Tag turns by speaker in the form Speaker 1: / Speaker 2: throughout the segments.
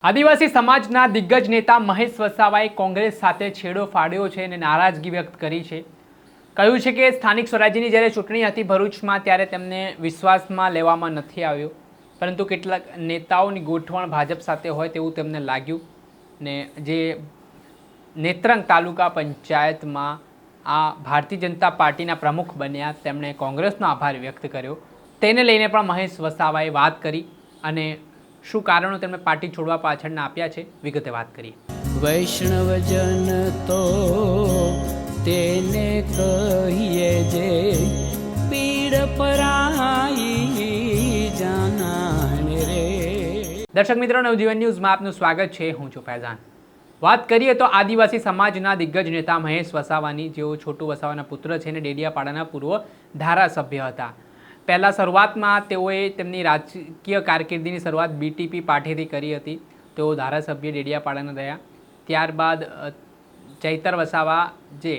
Speaker 1: આદિવાસી સમાજના દિગ્ગજ નેતા મહેશ વસાવાએ કોંગ્રેસ સાથે છેડો ફાડ્યો છે અને નારાજગી વ્યક્ત કરી છે. કહ્યું છે કે સ્થાનિક સ્વરાજ્યની જ્યારે ચૂંટણી હતી ભરૂચમાં ત્યારે તેમને વિશ્વાસમાં લેવામાં નથી આવ્યો, પરંતુ કેટલાક નેતાઓની ગોઠવણ ભાજપ સાથે હોય તેવું તેમને લાગ્યું ને જે નેત્રંગ તાલુકા પંચાયતમાં આ ભારતીય જનતા પાર્ટીના પ્રમુખ બન્યા તેમણે કોંગ્રેસનો આભાર વ્યક્ત કર્યો. તેને લઈને પણ મહેશ વસાવાએ વાત કરી અને શું કારણો તેમણે પાર્ટી છોડવા પાછળના આપ્યા છે વિગતે વાત કરીએ.
Speaker 2: વૈષ્ણવજન તો તેને કહીએ જે પીડ પરાઈ જાનાને રે.
Speaker 1: દર્શક મિત્રો, નવજીવન ન્યૂઝમાં આપનું સ્વાગત છે. હું છું ફૈઝાન. વાત કરીએ તો આદિવાસી સમાજના દિગ્ગજ નેતા મહેશ વસાવાની, જેઓ છોટુ વસાવાના પુત્ર છે અને ડેડિયાપાડાના પૂર્વ ધારાસભ્ય હતા. પહેલાં શરૂઆતમાં તેઓએ તેમની રાજકીય કારકિર્દીની શરૂઆત બીટીપી પાર્ટીથી કરી હતી. તેઓ ધારાસભ્ય ડેડિયાપાડાના રહ્યા. ત્યારબાદ ચૈતર વસાવા, જે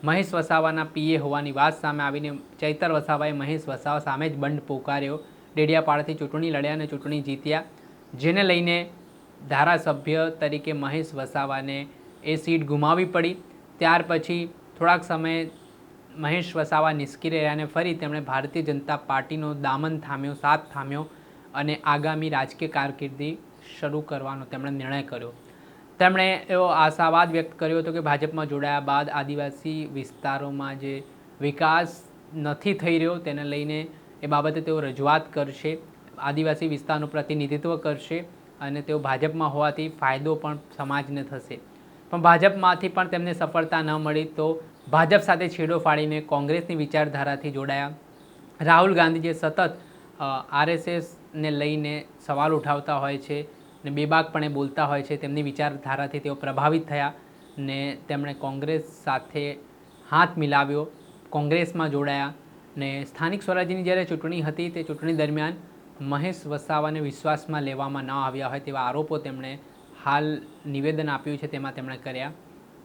Speaker 1: મહેશ વસાવાના પીએ હોવાની વાત સામે આવીને ચૈતર વસાવાએ મહેશ વસાવા સામે જ બંધ પોકાર્યો. ડેડિયાપાડાથી ચૂંટણી લડ્યા અને ચૂંટણી જીત્યા, જેને લઈને ધારાસભ્ય તરીકે મહેશ વસાવાને એ સીટ ગુમાવવી પડી. ત્યાર પછી થોડાક સમય મહેશ વસાવા નિષ્ક્રિય રહ્યા અને ફરી તેમણે ભારતીય જનતા પાર્ટીનો દામન થામ્યો, સાથ થામ્યો અને આગામી રાજકીય કારકિર્દી શરૂ કરવાનો તેમણે નિર્ણય કર્યો. તેમણે એવો આશાવાદ વ્યક્ત કર્યો હતો કે ભાજપમાં જોડાયા બાદ આદિવાસી વિસ્તારોમાં જે વિકાસ નથી થઈ રહ્યો તેને લઈને એ બાબતે તેઓ રજૂઆત કરશે, આદિવાસી વિસ્તારનું પ્રતિનિધિત્વ કરશે અને તેઓ ભાજપમાં હોવાથી ફાયદો પણ સમાજને થશે. પણ ભાજપમાંથી પણ તેમને સફળતા ન મળી તો ભાજપ સાથે છેડો ફાડીને કોંગ્રેસની વિચારધારાથી જોડાયા. રાહુલ ગાંધી જે સતત આરએસએસને લઈને સવાલ ઉઠાવતા હોય છે ને બેબાકપણે બોલતા હોય છે, તેમની વિચારધારાથી તેઓ પ્રભાવિત થયા ને તેમણે કોંગ્રેસ સાથે હાથ મિલાવ્યો, કોંગ્રેસમાં જોડાયા ને સ્થાનિક સ્વરાજ્યની જ્યારે ચૂંટણી હતી તે ચૂંટણી દરમિયાન મહેશ વસાવાને વિશ્વાસમાં લેવામાં ન આવ્યા હોય તેવા આરોપો તેમણે હાલ નિવેદન આપ્યું છે તેમાં તેમણે કર્યા.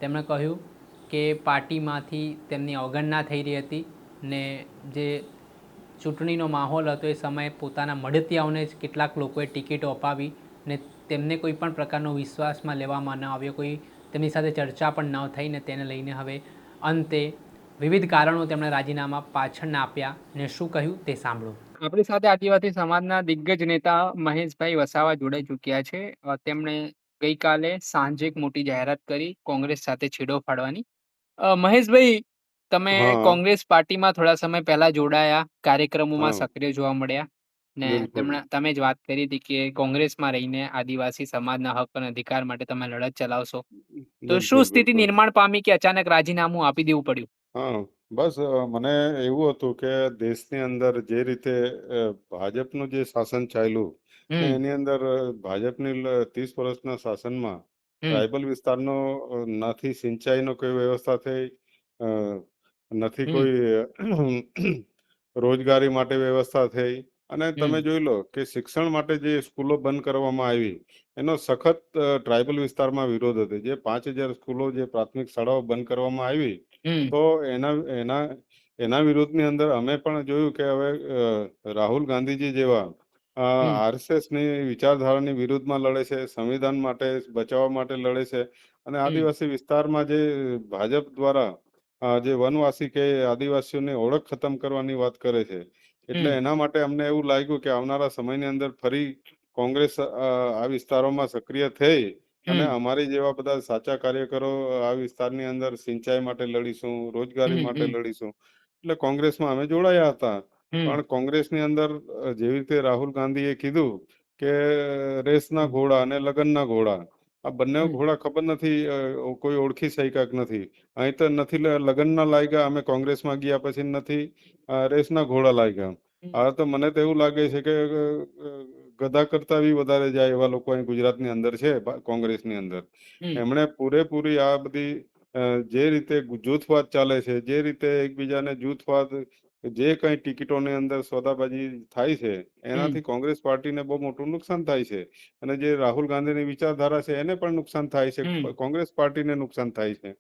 Speaker 1: તેમણે કહ્યું કે પાર્ટીમાંથી તેમની અવગણના થઈ રહી હતી ને જે ચૂંટણીનો માહોલ હતો એ સમયે પોતાના મળતિયાઓને જ કેટલાક લોકોએ ટિકિટો અપાવી ને તેમને કોઈ પણ પ્રકારનો વિશ્વાસમાં લેવામાં ન આવ્યો, કોઈ તેમની સાથે ચર્ચા પણ ન થઈ ને તેને લઈને હવે અંતે વિવિધ કારણો તેમણે રાજીનામા પાછળના આપ્યા ને શું કહ્યું તે સાંભળો. આપણી સાથે આદિવાસી સમાજના દિગ્ગજ નેતા મહેશભાઈ વસાવા જોડાઈ ચૂક્યા છે. તેમણે ગઈકાલે સાંજે એક મોટી જાહેરાત કરી કોંગ્રેસ સાથે છેડો ફાડવાની. મહેશભાઈ, તમે કોંગ્રેસ પાર્ટીમાં થોડા સમય પહેલા જોડાયા, કાર્યક્રમોમાં સક્રિય જોવા મળ્યા ને તમે જ વાત કરી હતી કે કોંગ્રેસમાં રહીને આદિવાસી સમાજના હક અને અધિકાર માટે તમે લડત ચલાવશો. તો શું સ્થિતિ નિર્માણ પામી કે અચાનક રાજીનામું આપી દેવું પડ્યું?
Speaker 3: હા, બસ મને એવું હતું કે દેશની અંદર જે રીતે ભાજપનું જે શાસન ચાલ્યું એની અંદર ભાજપની 30 વર્ષના શાસનમાં ટ્રાઇબલ વિસ્તારનો નથી સિંચાઈનો કોઈ વ્યવસ્થા થઈ, નથી કોઈ રોજગારી માટે વ્યવસ્થા થઈ અને તમે જોઈ લો કે શિક્ષણ માટે જે સ્કૂલો બંધ કરવામાં આવી એનો સખત ટ્રાઇબલ વિસ્તારમાં વિરોધ હતો. જે 5,000 સ્કૂલો, જે પ્રાથમિક શાળાઓ બંધ કરવામાં આવી તો એના વિરોધની અંદર અમે પણ જોયું કે હવે રાહુલ ગાંધીજી જેવા આરએસએસની વિચારધારાની વિરુદ્ધમાં લડે છે, સંવિધાન માટે બચાવવા માટે લડે છે અને આદિવાસી વિસ્તારમાં જે ભાજપ દ્વારા જે વનવાસી કે આદિવાસીઓની ઓળખ ખતમ કરવાની વાત કરે છે. એટલે એના માટે અમને એવું લાગ્યું કે આવનારા સમયની અંદર ફરી કોંગ્રેસ આ વિસ્તારોમાં સક્રિય થઈ અને અમારી જેવા બધા સાચા કાર્યકરો આ વિસ્તારની અંદર સિંચાઈ માટે લડીશું, રોજગારી માટે લડીશું. એટલે કોંગ્રેસમાં અમે જોડાયા હતા. પણ કોંગ્રેસની અંદર જેવી રીતે રાહુલ ગાંધીએ કીધું કે રેસના ઘોડા અને લગનના ઘોડા, આ બંને ઘોડા ખબર નથી કોઈ ઓળખી શક્યા નથી. અહીં તો નથી લગનના લાગ્યા, અમે કોંગ્રેસમાં ગયા પછી નથી રેસના ઘોડા લાગ્યા. હવે તો મને તો એવું લાગે છે કે ગધા કરતા બી વધારે જાય એવા લોકો અહીં ગુજરાતની અંદર છે કોંગ્રેસની અંદર. એમણે પૂરેપૂરી આ બધી જે રીતે જૂથવાદ ચાલે છે, જે રીતે એકબીજાને જૂથવાદ, જે કઈ ટિકિટોની અંદર સોદાબાજી થાય છે એનાથી કોંગ્રેસ પાર્ટીને બહુ મોટું નુકસાન થાય છે અને જે રાહુલ ગાંધીની વિચારધારા છે એને પણ નુકસાન થાય છે, કોંગ્રેસ પાર્ટીને નુકસાન થાય છે.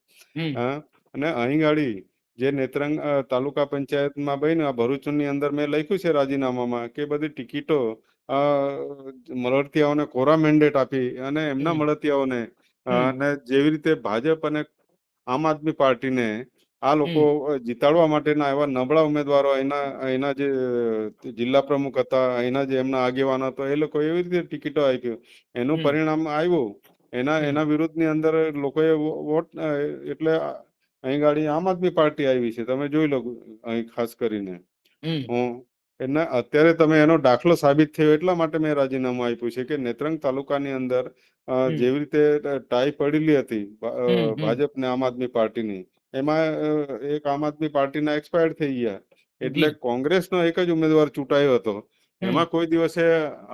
Speaker 3: અને અહીં ગાડી જે નેત્રંગ તાલુકા પંચાયતમાં બન્યું, ભરૂચની અંદર મેં લખ્યું છે રાજીનામામાં કે બધી ટિકિટો મળતિયાઓને કોરા મેન્ડેટ આપી અને એમના મળતિયાઓને અને જેવી રીતે ભાજપ અને આમ આદમી પાર્ટીને આ લોકો જીતાડવા માટેના એવા નબળા ઉમેદવારો એના જે જિલ્લા પ્રમુખ હતા, એના જે એમના આગેવાનો હતા, એ લોકો એવી રીતે ટિકિટો આપી. એનું પરિણામ આવ્યું એના વિરુદ્ધની અંદર લોકોએ વોટ એટલે અહીં ગાડી આમ આદમી પાર્ટી આવી છે. તમે જોઈ લો અહીં ખાસ કરીને એના અત્યારે તમે એનો દાખલો સાબિત થયો એટલા માટે મેં રાજીનામું આપ્યું છે કે નેત્રંગ તાલુકાની અંદર જેવી રીતે ટાઈ પડેલી હતી ભાજપ ને આમ આદમી પાર્ટીની, એમાં એક આમ આદમી પાર્ટીના એક્સપાયર્ડ થઈ ગયા એટલે કોંગ્રેસનો એક જ ઉમેદવાર ચૂંટાયો હતો. એમાં કોઈ દિવસે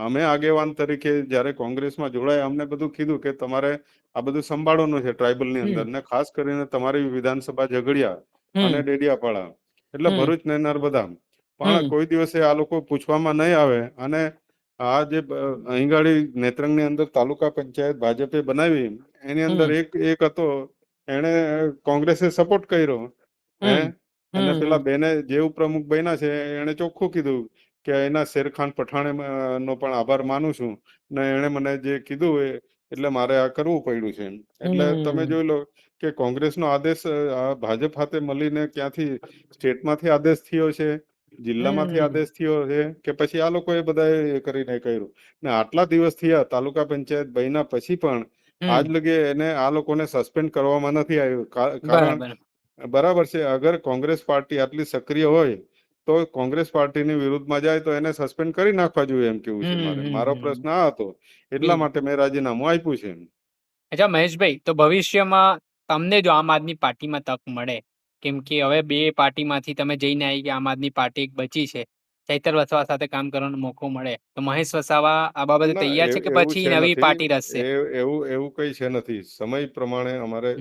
Speaker 3: અમે આગેવાન તરીકે જયારે કોંગ્રેસમાં જોડાયા અમને બધું કીધું કે તમારે આ બધું સંભાળવાનું છે ટ્રાઇબલની અંદર, ને ખાસ કરીને તમારી વિધાનસભા ઝઘડિયા અને ડેડિયાપાડા એટલે ભરૂચ ને નર્મદા, પણ કોઈ દિવસે આ લોકો પૂછવામાં નહીં આવે. અને આ જે અહીં ગાડી નેત્રંગની અંદર તાલુકા પંચાયત ભાજપે બનાવી એની અંદર એક હતો એને કોંગ્રેસે સપોર્ટ કર્યો અને પેલા બેને જે ઉપપ્રમુખ બન્યા છે એને ચોખ્ખું કીધું કે એના શેરખાન પઠાણે નો પણ આભાર માનું છું ને એને મને જે કીધું એટલે મારે આ કરવું પડ્યું છે. એટલે તમે જોઈ લો કે કોંગ્રેસનો આદેશ ભાજપ સાથે મળીને ક્યાંથી સ્ટેટમાંથી આદેશ થયો છે, જિલ્લામાંથી આદેશ થયો છે કે પછી આ લોકોએ બધા કરીને કર્યું. ને આટલા દિવસ થયા તાલુકા પંચાયત બન્યા પછી પણ આજ લગે એને આ લોકોને સસ્પેન્ડ કરવામાં નથી આવ્યું. કારણ બરાબર છે, અગર કોંગ્રેસ પાર્ટી આટલી સક્રિય હોય તો કોંગ્રેસ પાર્ટીની વિરુદ્ધમાં જાય તો એને સસ્પેન્ડ કરી નાખવા જોઈએ એમ કેવું છે મારો પ્રશ્ન આ હતો. એટલા માટે મેં રાજીનામું આપ્યું છે.
Speaker 1: અચ્છા મહેશભાઈ, તો ભવિષ્યમાં તમને જો આમ આદમી પાર્ટીમાં તક મળે, કેમ કે હવે બે પાર્ટીમાંથી તમે જઈને આવી કે આમ આદમી પાર્ટી એક બચી છે, ચૈતર વસાવા સાથે કામ કરવાનો મોકો મળે તો મહેશ વસાવા આ બાબતે તૈયાર છે કે પછી નવી પાર્ટી રચશે?
Speaker 3: એવું કઈ છે નથી. સમય પ્રમાણે અમારે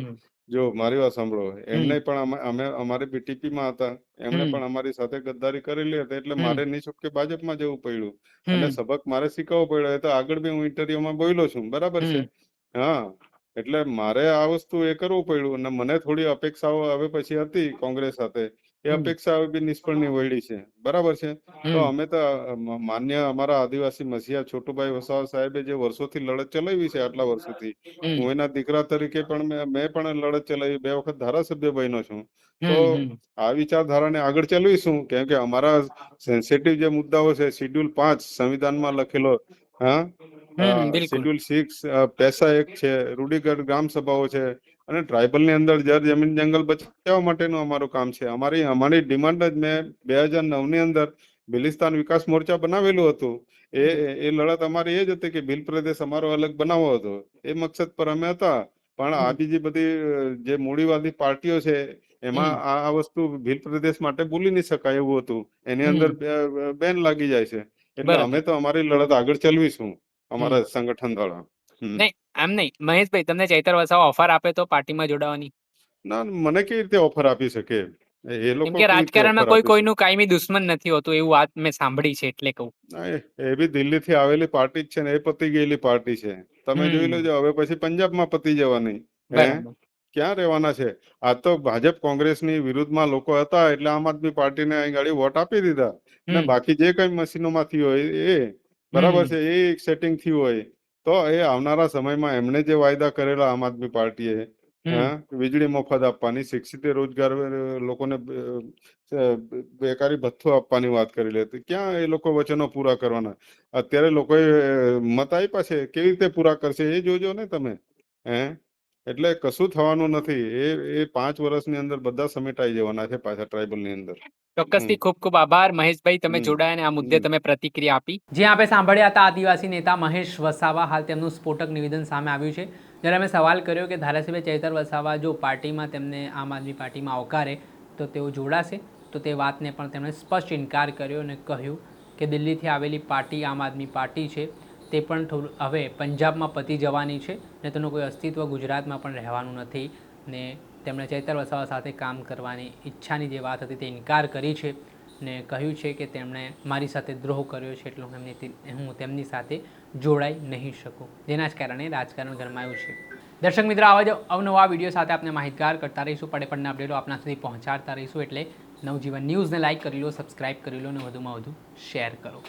Speaker 3: જો મારી વાત સાંભળો, એમને પણ અમે અમારી BTP માં હતા, એમણે પણ અમારી સાથે ગદ્દારી કરેલી હતી એટલે મારે નિઃશક્તિ ભાજપમાં જવું પડ્યું અને સબક મારે શીખવવો પડ્યો. એ તો આગળ બી હું ઇન્ટરવ્યુમાં બોલ્યો છું, બરાબર છે. હા, એટલે મારે આ વસ્તુ એ કરવું પડ્યું અને મને થોડી અપેક્ષાઓ હવે પછી હતી કોંગ્રેસ સાથે, એ અપેક્ષા બી નિષ્ફળની વળી છે, બરાબર છે. તો અમે તો માન્ય અમારા આદિવાસી મસીહા છોટુભાઈ વસાવા સાહેબે જે વર્ષોથી લડત ચલાવી છે આટલા વર્ષોથી, હું એના દીકરા તરીકે પણ મેં પણ લડત ચલાવી, 2 વખત ધારાસભ્ય બન્યો છું. તો આ વિચારધારાને આગળ ચલાવીશું કેમ કે અમારા સેન્સિટિવ જે મુદ્દાઓ છે, શેડ્યુલ 5 સંવિધાનમાં લખેલો, શેડ્યુલ 6 પૈસા એક છે, રૂઢિગત ગ્રામ સભાઓ છે અને ટ્રાઇબલ ની અંદર જમીન જંગલ બચાવવા માટેનું અમારું કામ છે. અમારી ડિમાન્ડ જ મેં 2009 ની અંદર બિલિસ્તાન વિકાસ મોરચા બનાવેલું હતું. એ લડત અમારી એ જ હતી કે ભીલ પ્રદેશ અમારો અલગ બનાવવો હતો. એ મકસદ પર અમે હતા. પણ આ બીજી બધી જે મૂડીવાદી પાર્ટીઓ છે એમાં આ વસ્તુ ભીલ પ્રદેશ માટે બોલી નહીં શકાય એવું હતું, એની અંદર બેન લાગી જાય છે. એટલે અમે તો અમારી લડત આગળ ચલાવીશું અમારા સંગઠન દ્વારા.
Speaker 1: નહીં, આમ નહીં મહેશભાઈ, તમને ચૈતર વસાવા ઓફર આપે તો પાર્ટીમાં જોડાવાની?
Speaker 3: ના, મને કેવી રીતે ઓફર આપી શકે? એ લોકો
Speaker 1: કેમ કે રાજકારણમાં કોઈ કોઈનું કાયમી દુશ્મન નથી હોતું એવું વાત મેં સાંભળી છે એટલે કહું.
Speaker 3: એ બી દિલ્હી થી આવેલી પાર્ટી જ છે ને, એ પતી ગયેલી પાર્ટી છે. તમે જોઈ લેજો, હવે પછી પંજાબમાં પતી જવાની. ક્યાં રહેવાના છે? આ તો ભાજપ કોંગ્રેસની વિરુદ્ધમાં લોકો હતા એટલે આમ આદમી પાર્ટીને અહીં ગાડી વોટ આપી દીધા ને બાકી જે કઈ મશીનોમાં થયું હોય એ બરાબર છે, એ એક સેટિંગ થયું હોય તો એ આવનારા સમયમાં એમને જે વાયદા કરેલા આમ આદમી પાર્ટીએ, વીજળી મફત આપવાની, શિક્ષિત રોજગાર લોકોને બેકારી ભથ્થું આપવાની વાત કરેલી હતી, ક્યાં એ લોકો વચનો પૂરા કરવાના? અત્યારે લોકોએ મત આપ્યા છે, કેવી રીતે પૂરા કરશે એ જોજો ને તમે. એટલે કશું થવાનું નથી. એ 5 વર્ષની અંદર બધા સમેટાઈ જવાના છે પાછા ટ્રાઇબલ ની અંદર.
Speaker 1: ચોક્કસથી ખૂબ ખૂબ આભાર મહેશભાઈ, તમે જોડાયા અને આ મુદ્દે તમે પ્રતિક્રિયા આપી. જે આપણે સાંભળ્યા હતા આદિવાસી નેતા મહેશ વસાવા. હાલ તેમનું સ્ફોટક નિવેદન સામે આવ્યું છે. જ્યારે અમે સવાલ કર્યો કે ધારાસભ્ય ચૈતર વસાવા જો પાર્ટીમાં તેમને આમ આદમી પાર્ટીમાં આવકારે તો તેઓ જોડાશે, તો તે વાતને પણ તેમણે સ્પષ્ટ ઇનકાર કર્યો અને કહ્યું કે દિલ્હીથી આવેલી પાર્ટી આમ આદમી પાર્ટી છે તે પણ થોડું હવે પંજાબમાં પતી જવાની છે ને તેનું કોઈ અસ્તિત્વ ગુજરાતમાં પણ રહેવાનું નથી. ને તેમણે ચૈતર વસાવા સાથે કામ કરવાની ઈચ્છાની જે વાત હતી તે ઇનકાર કરી છે ને કહ્યું છે કે તેમણે મારી સાથે દ્રોહ કર્યો છે એટલે હું તેમની સાથે જોડાઈ નહીં શકું, જેના જ કારણે રાજકારણ ગરમાયું છે. દર્શક મિત્રો, આવા જ અવનવા વિડીયો સાથે આપણે માહિતગાર કરતા રહીશું, પડે પડના અપડેટો આપના સુધી પહોંચાડતા રહીશું. એટલે નવજીવન ન્યૂઝને લાઇક કરી લો, સબસ્ક્રાઇબ કરી લો અને વધુમાં વધુ શેર કરો.